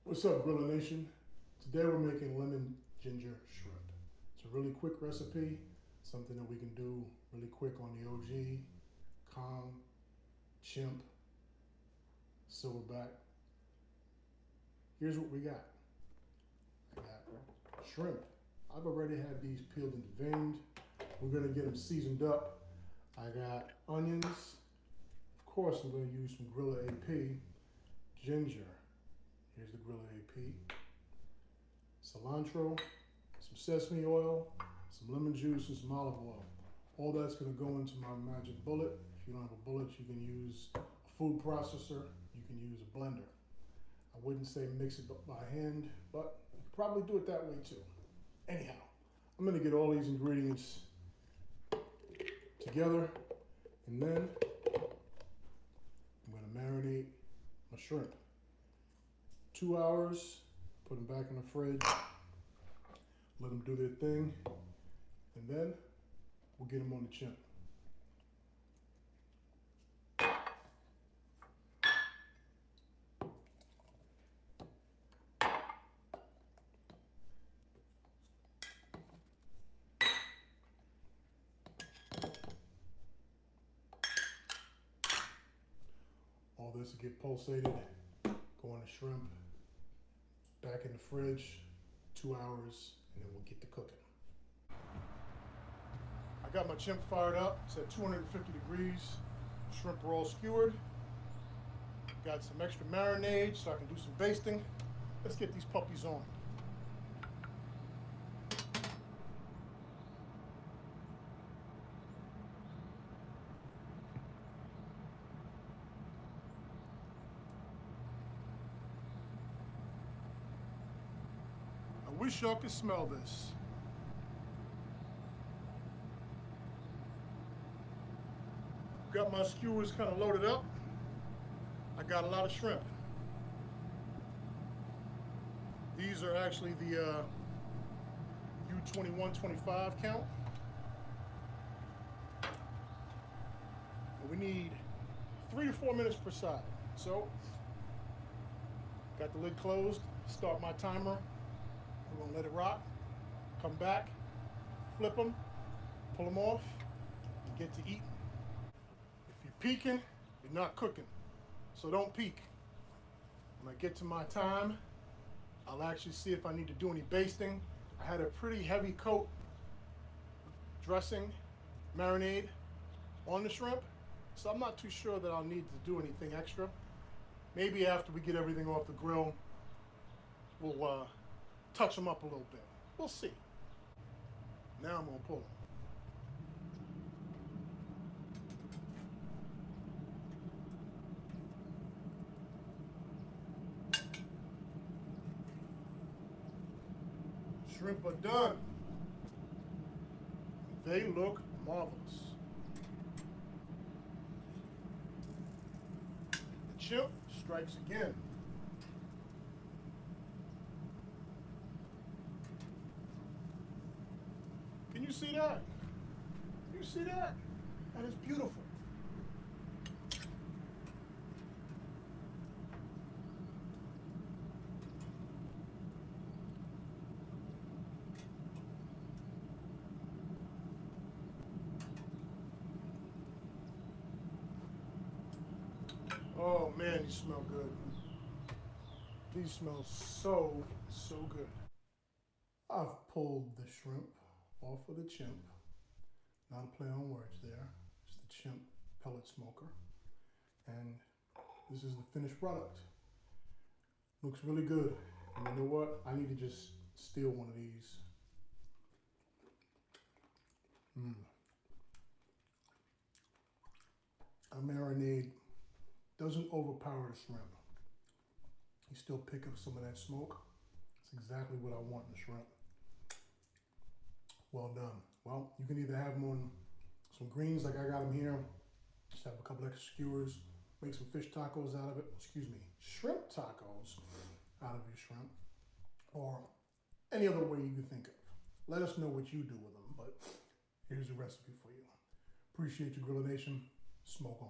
What's up, Grilla Nation? Today we're making lemon ginger shrimp. It's a really quick recipe, something that we can do really quick on the OG, Kong, Chimp, Silverback. Here's what we got. I got shrimp. I've already had these peeled and deveined. We're gonna get them seasoned up. I got onions. Of course, I'm gonna use some Grilla AP, ginger. Here's the Grilla AP. Cilantro, some sesame oil, some lemon juice, and some olive oil. All that's gonna go into my magic bullet. If you don't have a bullet, you can use a food processor. You can use a blender. I wouldn't say mix it by hand, but you could probably do it that way too. Anyhow, I'm gonna get all these ingredients together, and then I'm gonna marinate my shrimp. 2 hours, put them back in the fridge, let them do their thing, and then we'll get them on the chimp. All this will get pulsated, go on the shrimp, back in the fridge, 2 hours, and then we'll get to cooking. I got my chimp fired up. It's at 250 degrees. Shrimp are all skewered. Got some extra marinade so I can do some basting. Let's get these puppies on. I wish y'all could smell this. Got my skewers kind of loaded up. I got a lot of shrimp. These are actually the U21-25 count. And we need 3 to 4 minutes per side. So, got the lid closed, start my timer. We're gonna let it rock, come back, flip them, pull them off, and get to eating. If you're peeking, you're not cooking. So don't peek. When I get to my time, I'll actually see if I need to do any basting. I had a pretty heavy coat dressing, marinade on the shrimp, so I'm not too sure that I'll need to do anything extra. Maybe after we get everything off the grill, we'll touch them up a little bit. We'll see. Now I'm gonna pull them. Shrimp are done. They look marvelous. The chimp strikes again. Can you see that? Can you see that? That is beautiful. Oh man, these smell good. These smell so good. I've pulled the shrimp off of the chimp. Not a play on words there. It's the chimp pellet smoker. And this is the finished product. Looks really good. And you know what? I need to just steal one of these. A marinade doesn't overpower the shrimp. You still pick up some of that smoke. It's exactly what I want in the shrimp. Well done. Well, you can either have them on some greens like I got them here. Just have a couple extra skewers. Make some fish tacos out of it. Excuse me, shrimp tacos out of your shrimp. Or any other way you can think of. Let us know what you do with them, but here's a recipe for you. Appreciate you, Grilla Nation. Smoke on.